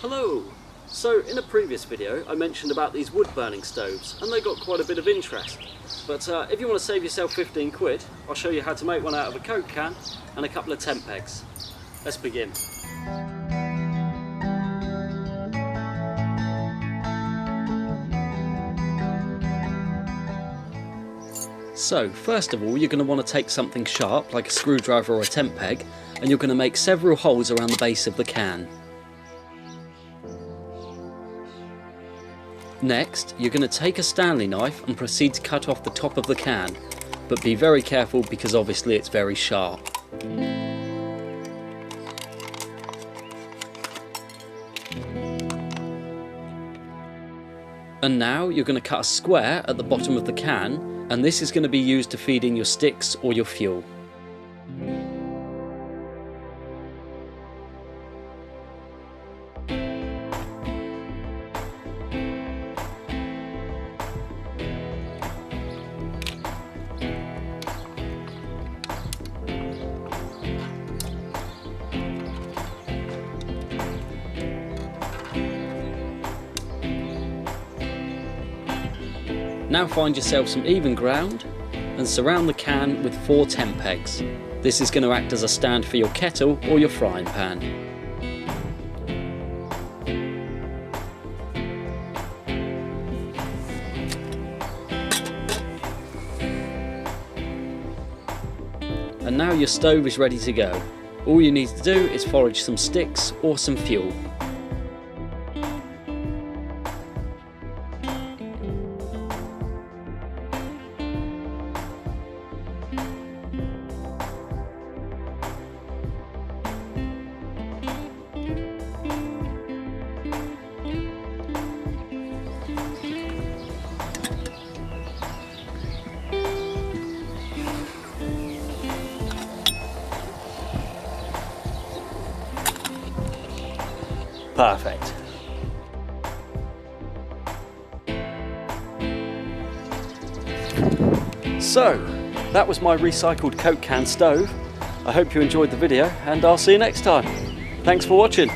Hello! So in a previous video I mentioned about these wood burning stoves and they got quite a bit of interest. But if you want to save yourself 15 quid, I'll show you how to make one out of a Coke can and a couple of tent pegs. Let's begin. So first of all you're going to want to take something sharp like a screwdriver or a tent peg and you're going to make several holes around the base of the can. Next, you're going to take a Stanley knife and proceed to cut off the top of the can, but be very careful because obviously it's very sharp. And now you're going to cut a square at the bottom of the can, and this is going to be used to feed in your sticks or your fuel. Now find yourself some even ground and surround the can with 4 tent pegs. This is going to act as a stand for your kettle or your frying pan. And now your stove is ready to go. All you need to do is forage some sticks or some fuel. Perfect. So, that was my recycled Coke can stove. I hope you enjoyed the video and I'll see you next time. Thanks for watching.